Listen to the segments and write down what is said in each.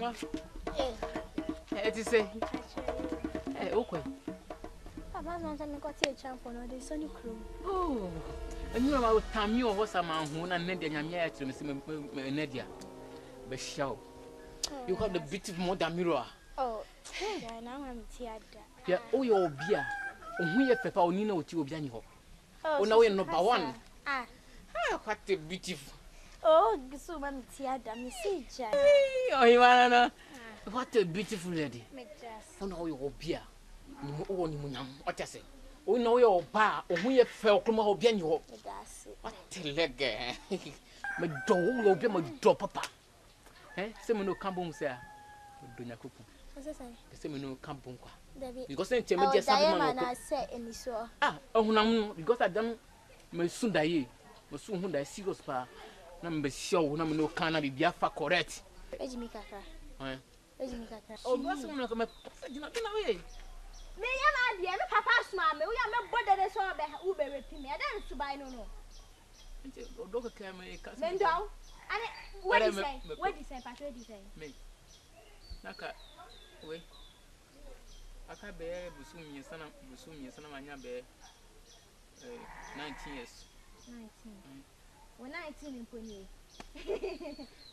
Mama. It is say, okay. Papa, no time got a champ on the sunny crew. Oh, and you know about time you was a man who and Nedia Yamia to Miss Nedia. But show. You have the bit of more than mirror. Oh, now I'm tired. Yeah, oh, your beer. We have Peppa Nino with you, Bianco. Oh, no, we're number one. Ah, what a beautiful. oh, so I'm tired. I'm sick. Oh, Ivana, what a beautiful lady. Make just. Oh, no, your beer. No, what I say. Oh, no, your bar, or we have felt from our Bianco. What a leg. My door will be my door, Papa. Eh, Semino Campum, sir. Dunya Cupu. What's that? Semino Campum. Because I said in this war. Ah, oh, no, because I done my Sunday. Was soon I see us pa. Number show, no can be Biafra correct. Ejimika. Oh, what's the name of my away? Me, I'm dear, Papa's mamma. We are not bothered as well by Uber with me. I didn't to buy no. Dog came a Then down. And what do you say? What do you say, Patrick? What do you say? Me. Naka, wait. I can't bear Busumi, son of my bear 19 years. 19. We're 19 in Pony.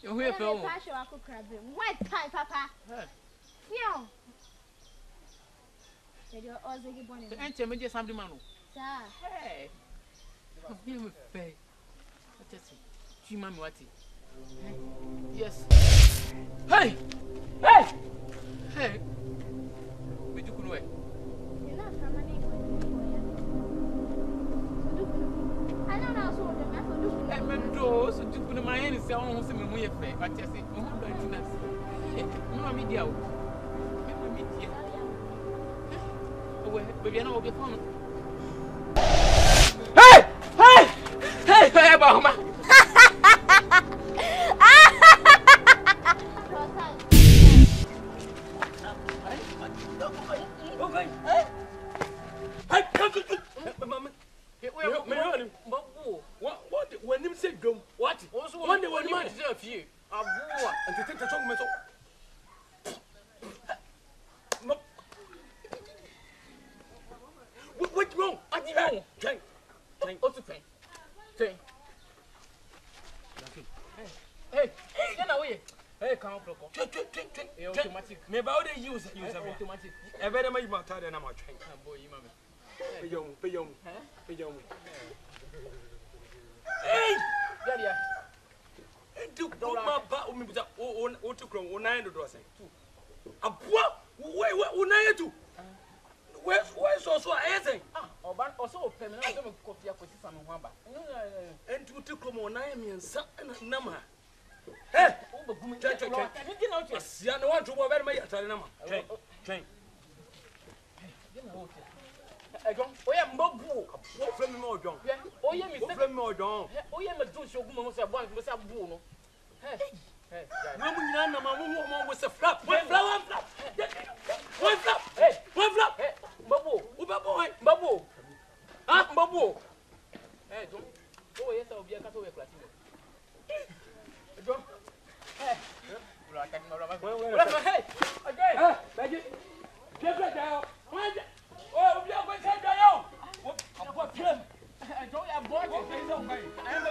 You're here for what time, Papa? No. You're also born in Answer me just something, man. Hey, I'm with pay. She, Mammy, what? Yes. Hey! Hey! Hey! We do good. You're not from my name. I don't know, so the method do. I'm those who do my end is almost a million fair. But I say, oh, no, media. Baby, I know your phone. Hey! Hey! Hey, hey, Bahama! When him said go, what? One day when you deserve you, I'll go and to take the song myself. What's wrong? What's wrong? Train. What's the train? Train. Hey, get away. Hey, come on, train. Automatic. Maybe how they use automatic. I better make my tired and I'm a train. Boy, you mammy. Pay you. Hey! Daddy, and to put my back with the old to grow 900 dollars. A what? Where to? Where's also anything? Or also permanent coffee for some wamba. And to come on, I am in some number. Hey, I don't want to go very much. Train. Oh, yeah, Bobo. What from more, John? Oh, yeah, Mr. More, John. Oh, yeah, my two show was a one with a boon. Hey, no, was a flap. One flap. Hey, one flap. Bobo. Bobo. Ah, Bobo. Hey, John. Oh, yes, I'll be a cat away. John. Hey, oh, we are going to say that. What film? I don't have board. I am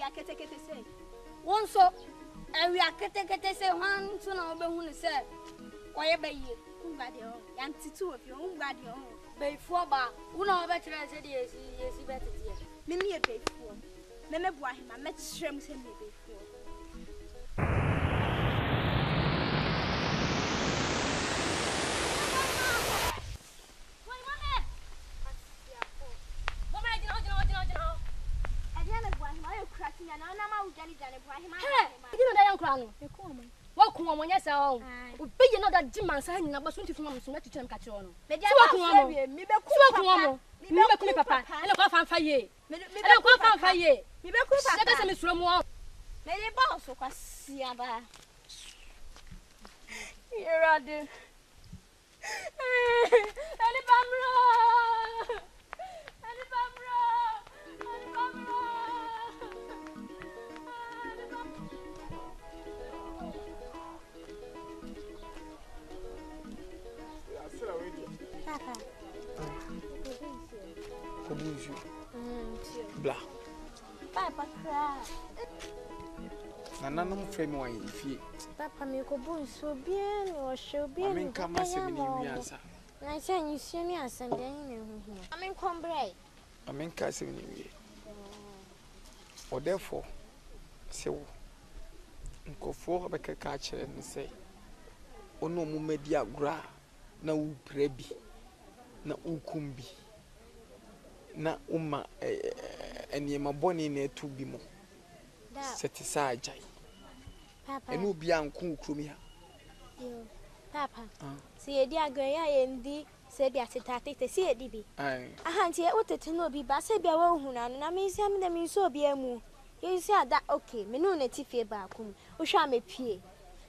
awia kete say. Won so awia kete say hwan so na obehu ne say oye baye. Ungbade o. Yan titu of you ungbade o. Before ba, una obe tire say dey yesi betete. Mimi e before. Meme bua hima met shrem say me before. What come on, yes, oh, be you know that Jim saying about 20 from some to them catch on. Me be papa, and a fan fire. Me go fan fire. Me be papa. Let us miss from one. Me le boss so kwasi aba. Here I do. Ani bamro. Papa. Blah. Papa cry. Nana no frame why if you. Papa me ko bon so bien or show bien. I mean come as a mini answer. Na say you see me as and then you hu. I mean come break. I mean case mini. Or therefore say nkofo abekeka kire ne say ono mu medi agura na u prebi na ukumbi na umma eniema boni na etu bi mo seti sa ajai Papa enu bia nku krumi ha yo Papa si edi agura ya yendi se bia tetate si edi bi aha nti e wotete no bi ba se bia wa hu na me isi am na me so bia mu you say that okay me no na tifie ba akum wo hwa me pie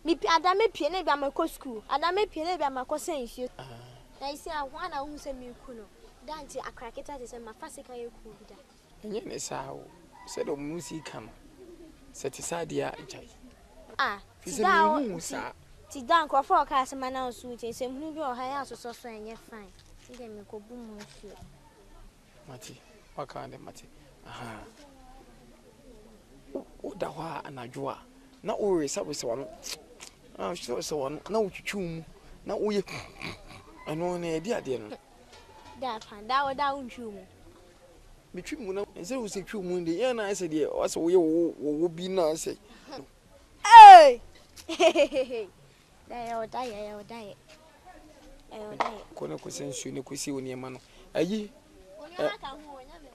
mi ada me pie na bia makọ school ada me pie na bia makọ sensu na isi ahwa na hu se mi ku no danti akraketa se ma fasika ye ku bi da enye ne sa o se do musika no se ti sa dia ajai ti da o ti da nko for ka se ma na so ti se hunu bi o ha ya so so enye fine ti dem ko bu mu nsuo mati wakande mati Oda wa anadwoa na o resabe se wano so wano na utwutwum na oye ano na edi ade no da pan da o da untwum bitwum na se wo se twum ndi ye na ase de o se oye wo bi na ase da ya ko na ko sensu ne ko si oni ma no ayi onya ka hu onya me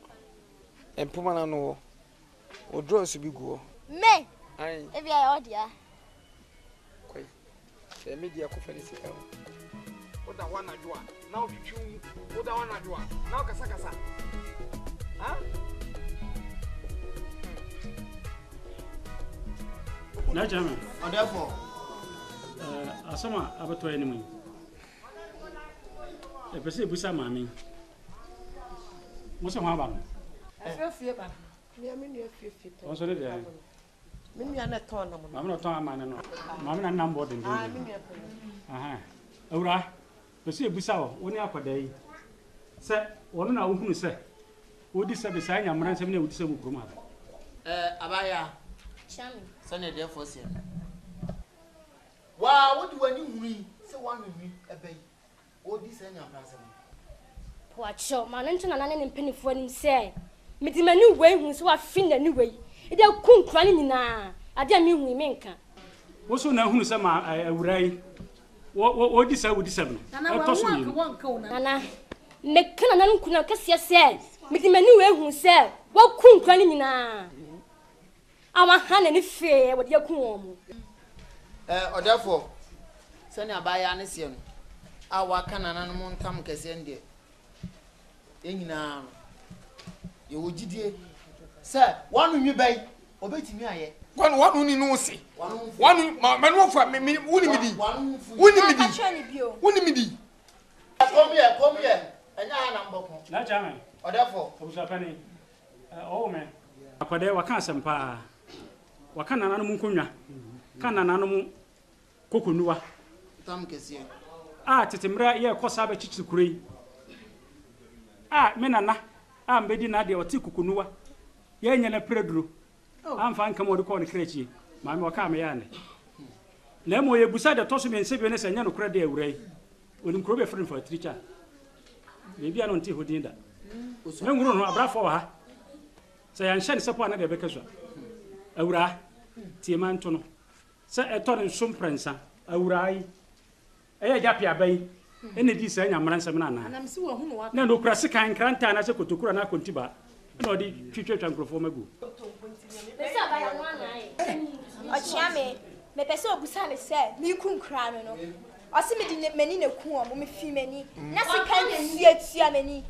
empoma na no o draws bi go me ai e bia ya odia koi e media ko fani sika o da wa na joa na o twitwu o da wa na joa na o kasa ha na jama and therefore asoma abato enimu e pese busa mami mo se ho aba no fie ba me amenu fie on so de ya me nua na ton na mo mami na ton amane no mami na nam boarding de me nua aha awura pese busa wo woni akoda yi se wono na wo hunu se wodi se be sa nyamran se me na wodi se mu kuruma abaya Chami. Sunday therefore say wa wodi wani huri se wa huri ebe yi wodi se nyamran se mo Wacho, man ntu na ne mpanifo nim se. Medi mani wei hu se wa fi na ni wei. Ide kunkwa ni nyina. Ade a mi hu mi nka. wo so na hunu se ma awura yi wodi se wodi se no to so ni Nana, me kana na nkuna kase se. Medi mani wei hu se wa kunkwa ni nyina. Awa hana ni fe wodi akun omo. Therefore sani abaya ne se no awa kana na no ntam kase nde enyina ye wogidie se wanu nwi bai obetimi aye wanu ni no se wanu manu fa me wuni midi come here anya na mboko na jama therefore obusa pani o me akwade waka asempa waka nana no munkonwa kana nana no kokonuwa tam kese tetemra ye kosa ba chichikurei me nana mbedi na de oti kokonuwa ye nya na preduro am fan kam wode ko ne krechi ma me waka me ya ne na mo ye busa de toso me nse bi ne sanya no kra de awurai onim kro be friend for tricha me bia no nti hodin da me nguru no abrafo ha se yan hye ne sepo na de be kaso awura tie man to no se eto ne nsum prensa awurai eya japia bai ene di se nya mran sem na na Anam si wo hu no wa. na no kura se kan kranta na se kotokura na kontiba na odi twitwetwa nkrofo magu Besa ba ya nwa na ai. Ochiame, me pese obusa me se, mi kunkra no no. Osi me di mani na ku o mo me fi mani. Na se kan tia mani.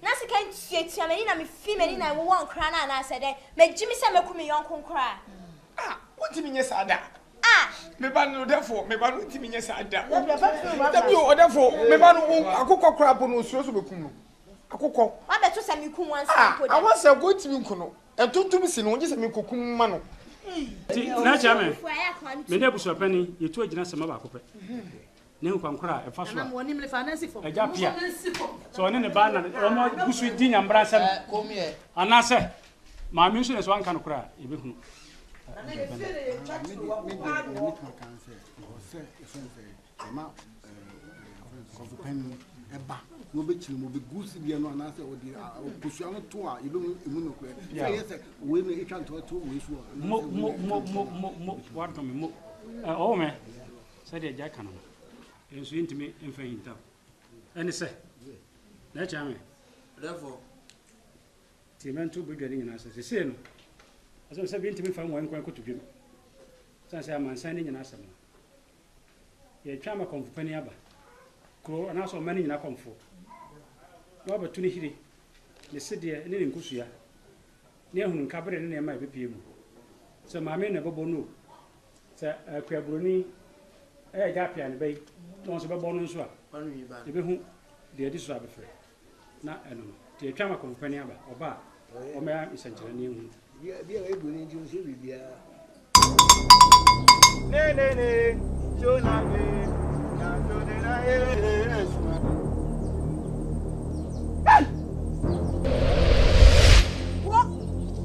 Na se kan tia mani na me fi mani na wo won kra na na se de. Me jimi se me ku me yon kunkra. What do you mean, Sada? Me ban no therefore, me ban no timi nya Sada. Dabi o therefore, me ban no akokọ crap no so so bekum no. Akokọ. Wa be to se me ku wan sa ko I want say go timi nko no. Entontum si no, se me kokum ma no. ti na chame me de buso pani yetu agina sema ba kope ne nkwankora e fa so Anam woni me finance for. eja pia so ne ba na o mo busu di nyambra sam Come here. anase ma mi nso ne so anka no kora e be hunu no be chile mo be gusi bia no anase odi kusua no to a ibe mu no kure yes we me etwa to we so mo what to me mo o me say de ja kana enso intimi emfa hinta ene se na chame Therefore, ti men to be dwani nyina se se no aso se bi intimi fa nwan kwan kotodwem san se amansan ni nyina asem ye twa ma konfu pani aba ko ana so mani nyina konfu no ba tuni hiri ne sede ne nkusua ne ehunu kabre ne ma bepie mu se maame na bobo no se akuabroni ja pia ne bai no so bebo no nso a e be hu de edi so abefre na eno no te twa ma konfu pani aba oba o me isankyere ne ehunu bia we bu ni nti so bibia Ne Jonah na Jonah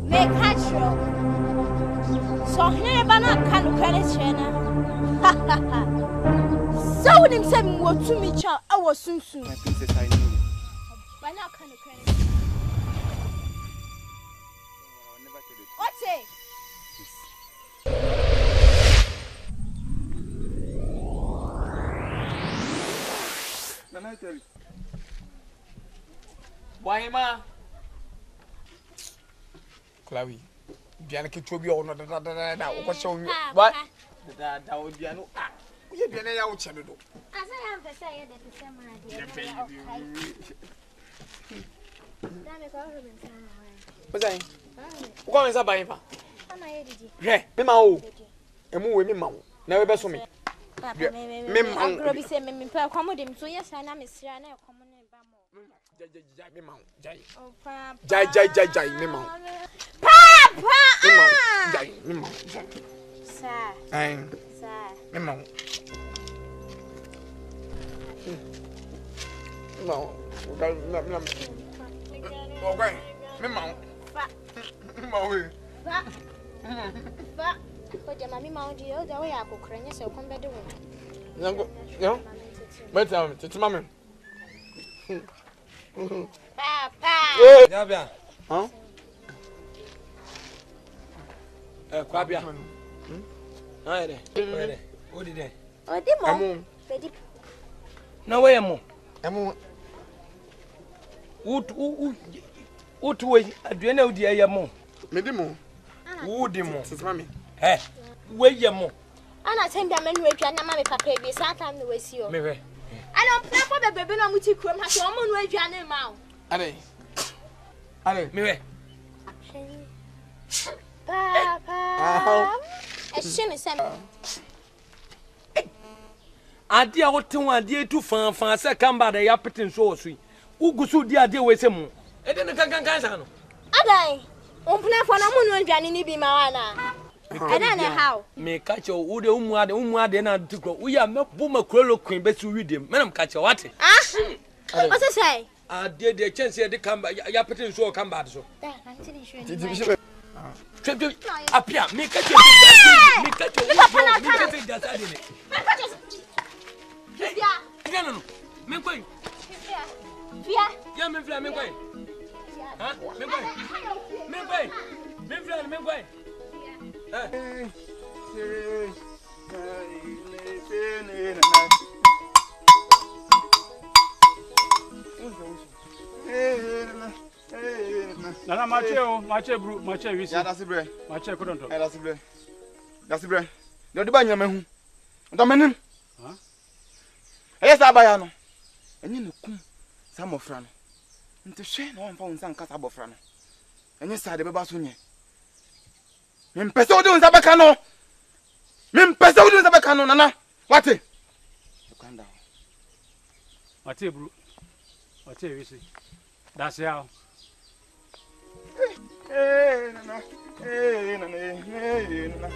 me catch you. So here bana kan kwere chena. So nim se mo tu mi cha awo sunsun. My princess, I know. Bana kan kwere. I'll never tell you. What's it? Can I tell you? Why, ma? Chloe, Bianca to be on da. What's your what? Da Biano. You be an out channel. As I am for say that the same What's I? What is up by him? Yeah, Me mau. And move me mau. Never best for me. I'm going to say, me per accommodate, so yes, I am Miss Rana, common name Bamo. Jai, me mau. Papa! Me mau. Sir, Me mau. No. Okay. Me mau. But your mammy mounted you, the way I could crank yourself come better. No? Wait a minute, it's mammy. Papa! Yabia. Huh? Kwabia. Aye. What did they? Oh, Demo. No way, Amo. What way? I do know the Ayamo. Medimo. Who demo? Mammy. Eh, where Yamo? And I think the men who are not my papa be sometimes the way you. Maybe. I don't play for the baby on which you come has your own way your name out. Allez, maybe. Papa. As soon as Adi a wote ho adi tu fan se kamba da ya pitin so osui. Ugusu di adi we se mu. E de kan sa no. Adai. On play for na mu no adwane ni bi ma wana. I don't know how. Me catch you, who the umuade na tukro. We are bu makrolo queen be su redeem. Menam catch you what? What's it say? Dear chance here the kamba ya pitin so kamba so. Apia, me catch you. Me catch you. No. Me going. Yeah, me fly, me going. Huh? Me going. Me going. Me fly, me going. Nana mache bru, mache wisi. Ya that's bre. Mache kodonto. That's bre. That's bre. No di ba nyame hu. Ndamenim. Ha? Yes abaya no. Enyi ne kum sa mofra no. Nte hwe na won fa won san kasa bofra no. Enyi sa de beba so nye. Mem pese odi won sa beka no. Mem pese odi won sa beka no nana. Wate. Kanda. Mache bru. Mache wisi. That's how. Nana. Nana.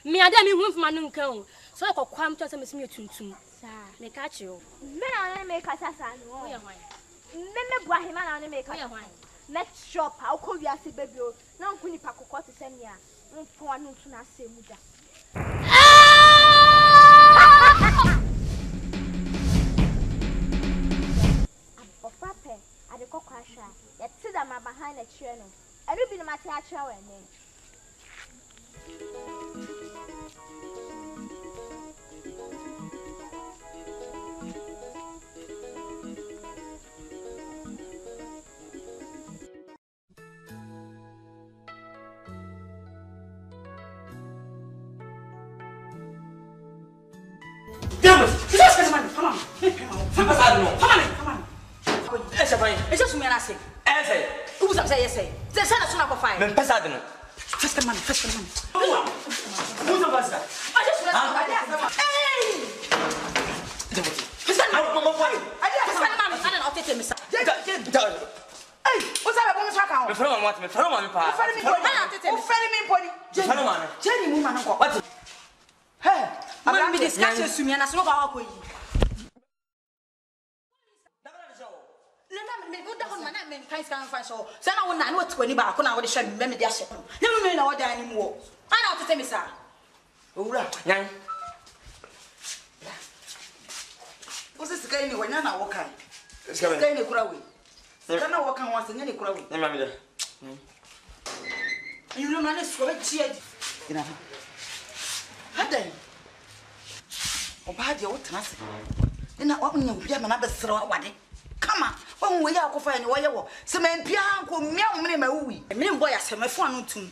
Me ada me hu fuma no nka o so e kokwam to se mesimi tuntum sa me ka che o me na na me ka sasa no o ye hwan me bua hima na na me ka o ye hwan let's shop how ko wi ase baby o na nku ni pakokọ te se nia nfo anu tu na ase mu da apopape ade kokwa hwa ye ti da ma behind the chair no enu bi na ma te a chair we ne Come on, we are going to find some piano, meow, my wee. A million boy, I said my phone too.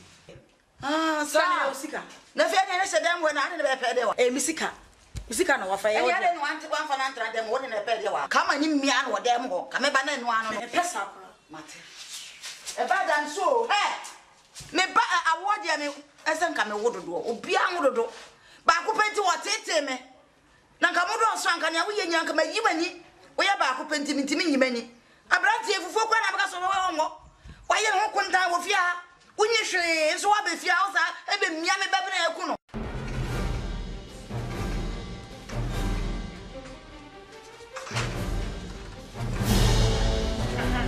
Ah, Sika. Never said them when I never paid a Missika. Missika, no, I didn't want to one for another them one in a bed. Come on in me and what them go. Come back and one on a press up. A bad and so, eh? Me ba award me as I'm coming wood do, or beyond wood do. But I could pay to what it me. Nakamudo Sanka, we and Yanka, you we are back open to me many. A branch here for why you don't come down with ya? When you say, so I be fiausa, and be Miami Babino.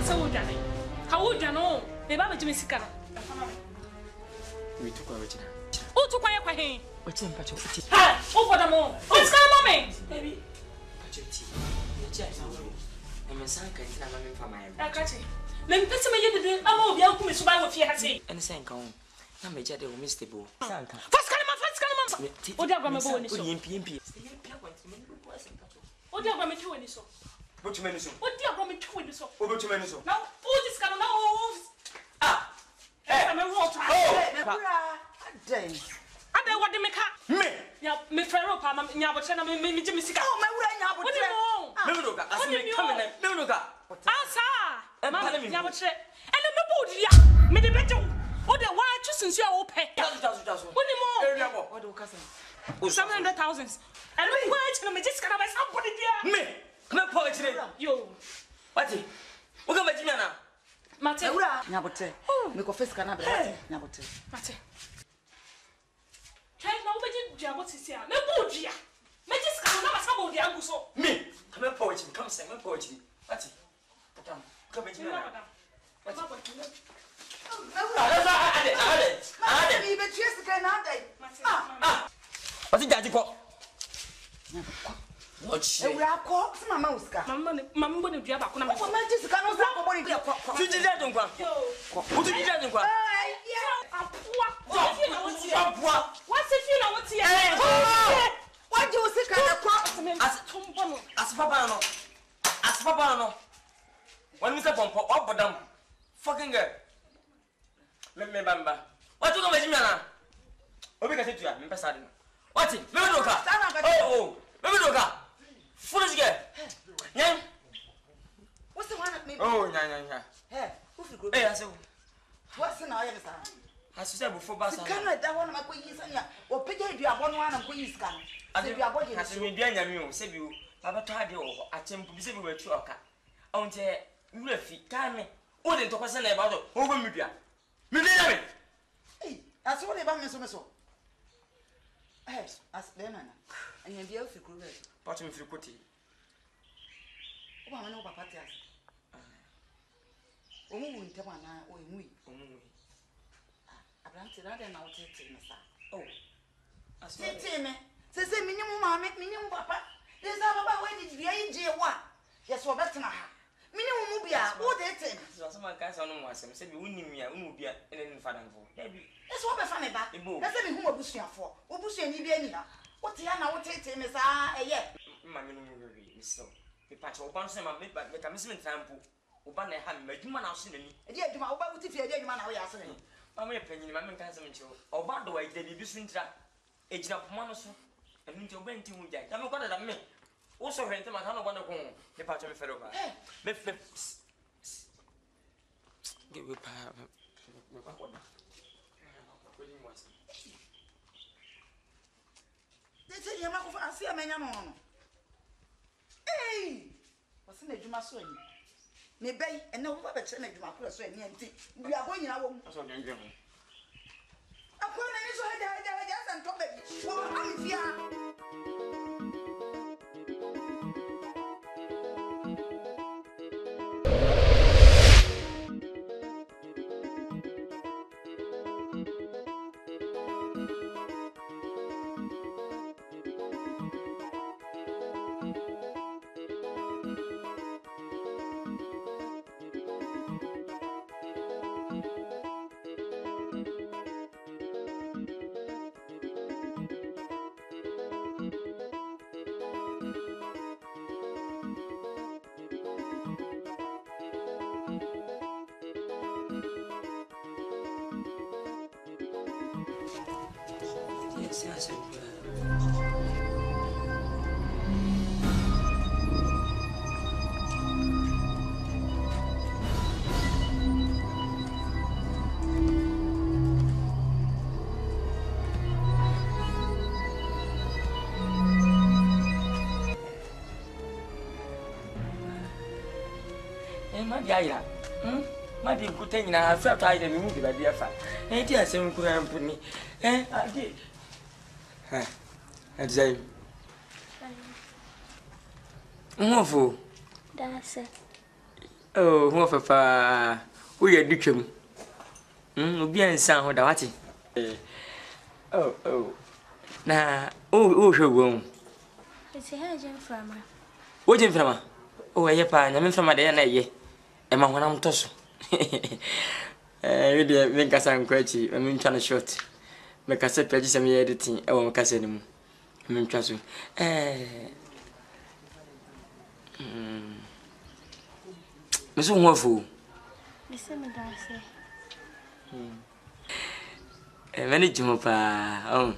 So would Danny. How would you know? The Baba Jimmy Sicana. We took original. Oh, to quiet for him. What's in Pacho? Ha! Oh, for the moon. What's going on, baby? Pacho, I'm a son, I'm from my catch it. Then that's me. You did. I'm all the alchemy survival if you had say. And the same count. I'm a jet of Mr. Bo. First come. What are you going to do? PMP. What are you going to do in this? What you mean? What are you going to do in this? What you mean? Now, all this kind of now. Ah, I'm a water. I don't want to make her. Me, yeah, me Ferro, Pam, Yabachana, me, Jimmy Sika. Oh, my way, what do you know? Memudoka, asime come na. Memudoka. Asa. Mama, ya bo tre. Ene me bo dia. Me de beto. O de wa chusin so a wo pe. Tasu. Woni mo. Area bo. What do kasa? 700,000. And we watch no me just kana by somebody there. Me. Come po chire. Yo. Wati. O ga majimi ana. Mate. Ewura, nyabote. Me ko face kana bra, nyabote. Mate. Try na wo beji dia mo tisi a. Me bo dia. Me just kana na masa bo dia nguso. Me. Come po chire. Come say me po chire. Wati. Potam. Come majimi ana. Wati. Ade. Me be chese kana ade. Wati jaji ko. Ewura ko, se mama uska. Mama bo ne dia ba ko na me. O ma chese kana usa ko bo ni dia ko. Tuji jaji nkwa. Utu jaji nkwa. Apua. What's it you know what's here? What do you say kana ko? Aspapa no. When we say pompo, what bodam? Fucking girl. Let me bamba. What you going to na? Obi ka setu ya, me pesa de. What? Me do ka. Oh. Me do ka. Foolish girl. Nyam. What's the one at me? Oh, nya. Hey, who fi go? Eh, aso. What's na ya sa? Aso se before basa. Kana da wona ma ko yi sanya. O pege aduabo no ana ko yi ska. Se aduabo je. Aso me dua nyame o, se bi o. Baba to ade o, atempu bi se bi watu oka. Onte wura fi kame. O de to kwase na e ba do. O go mi dua. Mi ni nyame. Eh, aso wo le ba me so. Eh, as le na. Anya bia o fi kru be. Part me fi koti. O ba ma no papa ti as. O mu nte ma na o emu yi. Abranti na de na o tete me sa. Oh. Aso. Tete me. Se minimum mama, minimum papa. There's a baba when did you je wa. Yes, we better na ha. Minimum bia, o de tete. So some kan say no mo asem, say bi wonni mi a, unu bia ene fada mfo. Da bi. Yes, we be fa me ba. Na say bi hu obusuafo. Obusuani bia ni ha. Wo te ya na wo tete me sa eye. Ma me no mo wewe, mi so. Me patch oba no say ma me ka me sim trampo. Oba na ha me adwuma na so nani. E di adwuma oba wuti fi e di adwuma na wo ya so ni. Ma me panyin ma me kan say me ncho. Oba do wa ide bi su ntra. Ejina poma no so. Enu nti oba nti hu jai. Na me kwada da me. Wo so hwente ma kan no gwana ko. Me patch me fere ba. Me get we pa. Me pa kwada. Tete ya ma ko fa asia menya no no. Eh! Wose na adwuma so ani. Me bai ene wo ba be che na adwuma ko so ani anti. Bi abo nyina wo mu. So ngengen ho. Akwa na ni so haja san to be. Wo amfia. Yes. Madia, Madi Kutain, I felt I didn't move the idea. Eh, dear, some company. I did. I'd say, Mofu. That's it. Oh, Mofa, we are Dukum. Bien sound with the watching. Oh, now, oh, sure. It's a hedging from her. What in from her? Oh, I am from my day. Emma, when I'm tossed. Really, make us unquetchy. I mean, trying to short. Make us a purchase some editing. I won't cast anymore. I mean, trust me. Miss Wonderful. Listen, Darcy. Many Jumpa. Oh,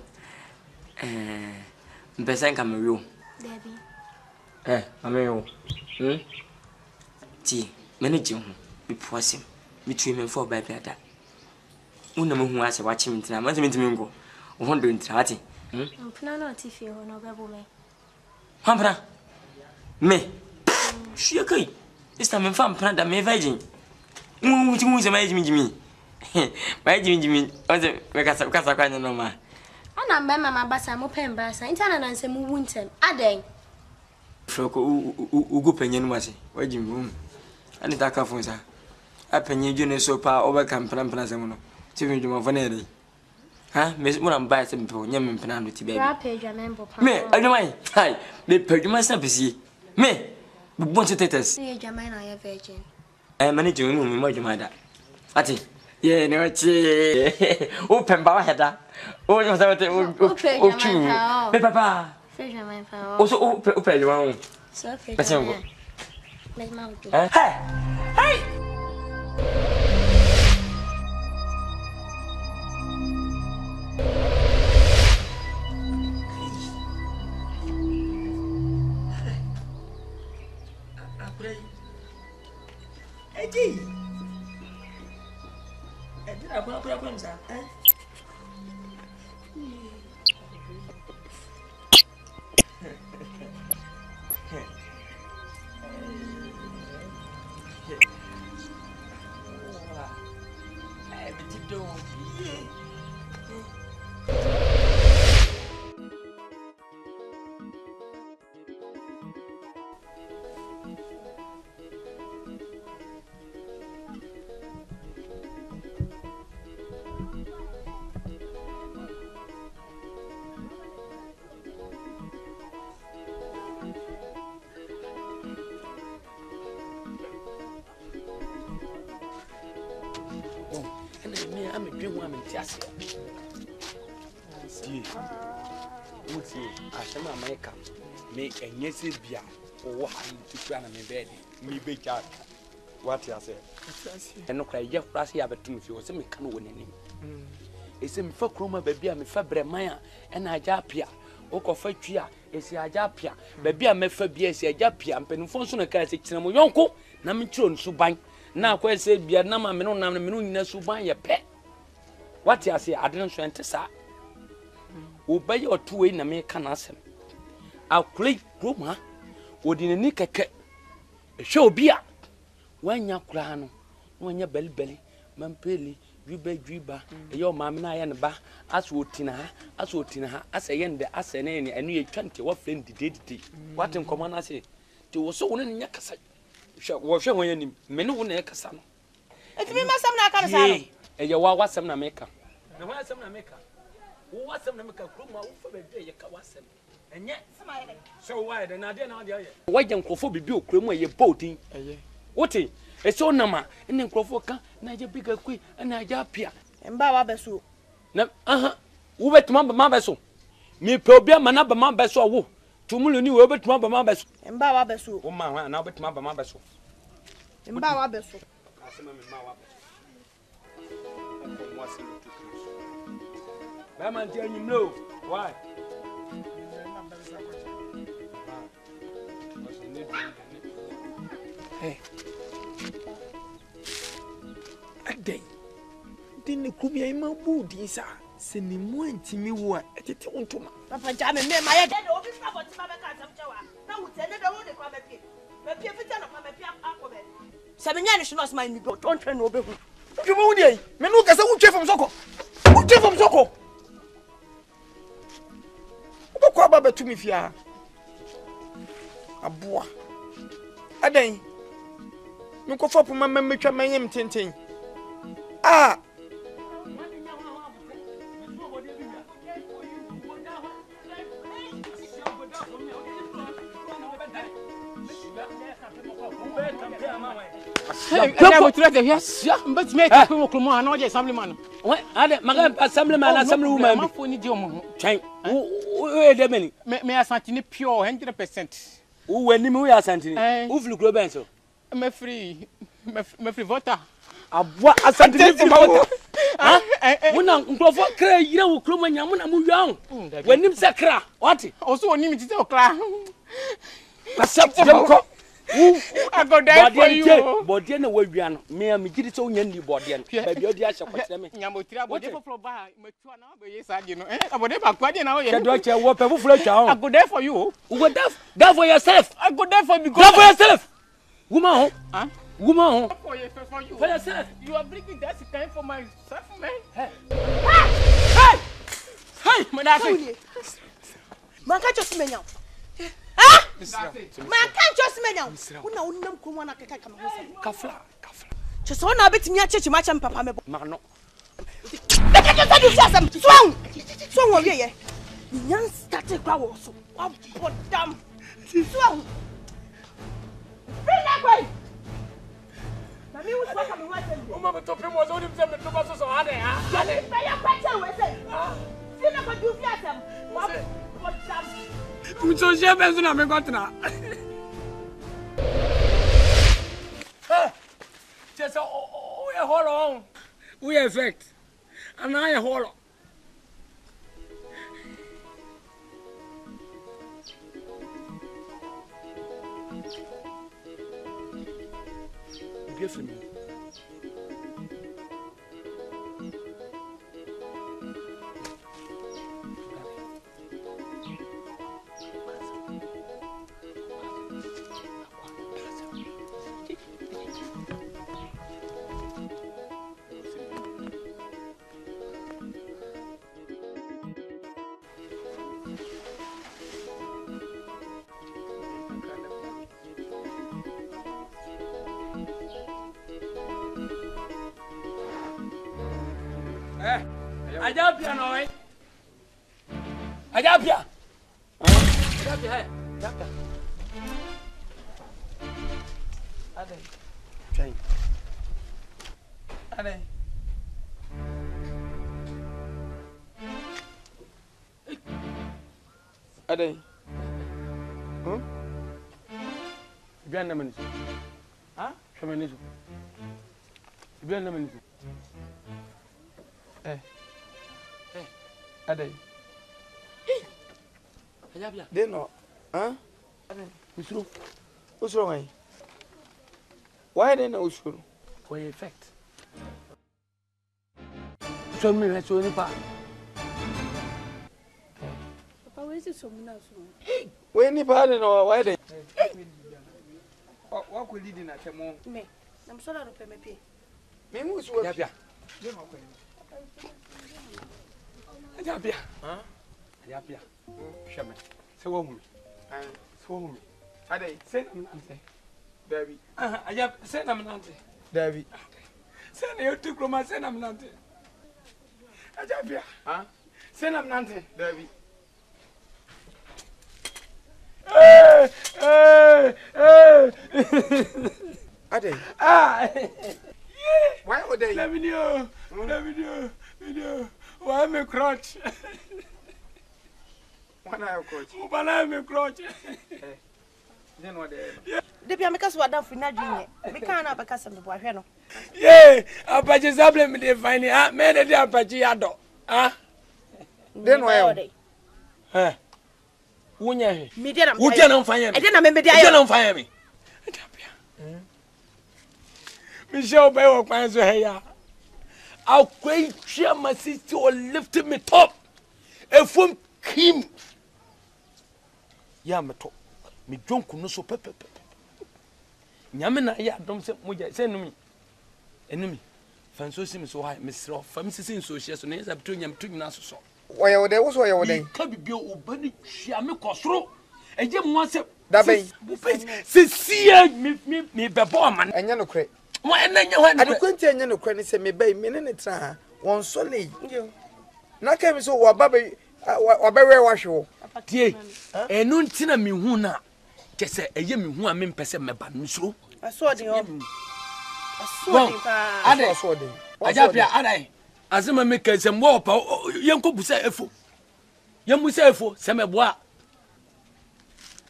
Bessan Cameroon. Debbie. Ame yo. Ti, manage ho. Me poasim. Me tui me for ba bia da. Una mo hu ase wa chi mintina. Ma se mintimi ngo. Wo hondo ntra ati. Mpna na ti fie ho no bebo me. Hampra. Me. Shia kai. Esta me fam plan da me virgin. Mu se mai jimi. Mai jimi. Oze me kasa kwa no ma. Ana mba mama basa mo pemba sa. Intana na nse mu wuntem. Aden. Froko ugu penye no wase. Wajimi. Ani taka fun sa. Apenye ju ne so pa oba kampana se mu no. Ti me juma fo na ere. Ha, me mo na mba se mpe nya me mpana no ti baby. Ra pejwa membo pa. Me, adwamai. Hai, me pejuma sa pesi. Me, bu status. Ye jamai na ye virgin. Manage mu mo adwuma da. Ati, ye ne ochi. O pemba wa heda. O yo sa wete o chu. Me papa. Pejwa mai pa. O so o pejuma o. So pejwa. Me ma o. Hey. Hey. Eji. Edira kwa mza. I'm a dream woman, just see. Would you? I shall not make up. Make a yes, beer or what to plan on my bed. Me be chat. What you say? And no cry, Jeff Brassy have a tune for some can win any. It's a for chroma baby, I'm a fabre maya, and I japia. Oko Fetria, is a japia. Baby, I'm a fabias, a japia, and Penfonson, a cat, it's no yonko, Namitron, Subine. Now, quite said, be a number, no, Namin, Subine, your pet. What you say, I didn't swear to say. Obey your 2 in American answer. I'll play Roma, would in a nick a show beer. When you're crown, when you're belly, Mampeli, you beg Juba, your mamma and ba, as would Tina, as a end, as an any, and you 20 what friend did. What in command I say? To was so in Yakasa. Was showing men who neck a son. If you must have not and you are what's some maker. No, what's some maker? What's some maker? For the day you can was and yet, so wide and I didn't know. Why don't Crawford be built cream where you're boating? What is a so number and then Crawford, Niger bigger quick and I japia and Baba Besso. Who bet Mamba Besso? Me probably Manaba Mambesso. 2 million you over to Mamba Besso and Baba Besso. Oh, my, now bet Mamba Besso. And Baba Besso. Mama tell you no. Why? Hey. A day. Didn't come here in my booty, sir. Send him one to me. What? At it on to Papa Jam and my head. Now we tell it all the crab appear. But if it's not my piano, 7 years she lost my new boat. Don't turn over. You won't day. Menuka, so check from Soko. Who check from Soko? Who call Baba to me, Fia? A boy. A day. You go for my memory, my name, Tintin. Ah. But make a criminal, I know your assemblyman. What? Assemblyman, assemblywoman, my phone is your chain. May I send in pure 100%. Who when you are sending? Who flew Globenso? I'm free voter. What a sentence from voter. When I'm cry, you know, Cluman Yaman, I'm young. When you say cry, what? Also, on him to tell cry. accept them ko I go there for you. Body na we wia no me am gidi so nya ni body no ba bi odi a hye kwatre me nyamotira body for ba matua na be yesaje no abode ba kwade na wo ye do che wo pe fufuro twa I go there for you. We go there for yourself. I go there for because there for yourself. Woman ho. Huh? Woman ho. For you. For yourself. You are bringing that kind for myself, man. Hey. Hey, Madasi. Man can't just me now. Ah? Man can't just me now. Una unam kuma na kaka kama hisa. Kafla. Just one a bit me a church match and papa me. Mano. Look at you do some swung over here. Young started crowd so. Oh, but damn. Swung. Bring that way. Na mi uswa kama mwatende. Mama tope mwazo ni mzee mtoba so hade ha. Ade. Baya kwacha wese. Sina kwa du fiasem. But damn. Mcho je benzo na me kwatra. Just oh ya holo. We effect. And I holo. Beautiful. Ajapia no eh. Ajapia. Ajapia hai. Ajapia. Ade. Chain. Ade. Ade. Bian na manisu. Ha? Shomanisu. Bian na manisu. Ade. Ajapia. De no. Huh? Ade. Usuru. Usuru ngai. Why then usuru? For effect. So me let so ni pa. Papa where is so muna so? We ni pa no why then? Wa ko lead na temo. Me. Na msola ro pe me pe. Me mu usuru. Ajapia. Ajapia. Huh? Ajapia. Shame. Se wo hu. Se wo hu. Ade. Se na mnante. Dabi. Ajapia se na mnante. Dabi. Se na yotu kroma se na mnante. Ajapia. Huh? Se na mnante. Dabi. Ade. Why would they? The video. Why me crotch? One eye crotch. Why me crotch? Then what they? Depi ameka so adam fina dwinye. Me kan na beka sem bo ahwe no. Yeah, apache sable me dey find ah, me dey apache ado. Ah. Then why? Eh. Wunya he. Me dey na Wo dey na mfanya me. E dey na me dey ayo. Dey na mfanya me. Me show be wo kwan so he ya. I'll quite share my sister or lift me top. A from Kim. Ya me top. Me drunk no so pepe. Nyamena ya dom se moja se numi. Enumi. Fanso sim so high, Miss Rough. Family sin so she so ne za between nyam twin na so. Why would they? What's why would they? Ka bibio obani hia me kosoro. Eje mo se da ben. Se see me bebo man. Enya no kre. Mo enanya ho ade kwenti enya no kre ne se me bai me ne tra won so le. Na ka mi so wa ba we wa hwe. Tie. Enu ntina me hu na. Kese eye me hu a me mpese meba nsuro. Aso de ho. Aso de pa. Ade aso de. Ajapia ade. Azema me kese mo pa yenko busa efo. Yemusa efo se meboa.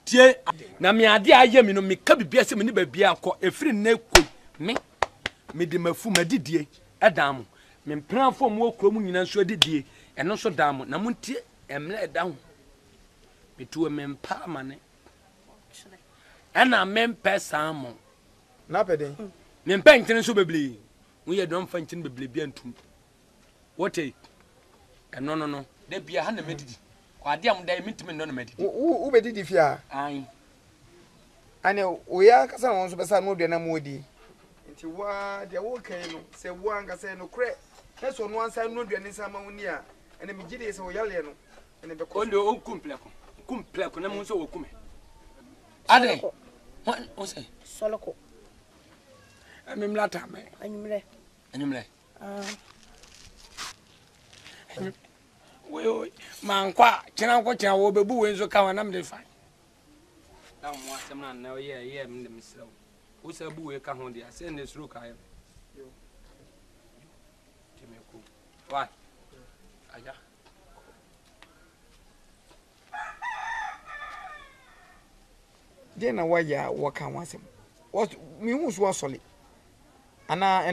Tie na me ade aye me no me ka bibia se me ni ba bia akọ efiri na ekoi me de mafu madidie edam me mpran fo mo okro mu nyina nso adidie eno so dam na muntie emle eda ho metu me mpa mane ɛna mempɛ saa mo na pɛden mempɛ nkyene so bebree woyɛ dɔm fa nkyene bebree bi antum wote ɛno no da bia ha na medidi kwade am da mentimi no na medidi wo bedidi fia ai ane oya kasa na won so besa no aduana mu odi nti wa de wo kan no se wo anka se no kre na so no ansa no aduane sa ma woni a ene me gide se wo yale no ene be ko onde on kumpleko na mu so wo kume ade won say soloko amimlata me anyumle we mankwa kina ko kina wo bebu we nso ka wa na me fa na mo asem na na ye me dem srew wo se bu we ka ho dia se ne suru ka ye yo timeku wa aja de na waya wo ka wasem what mi hu so asole ana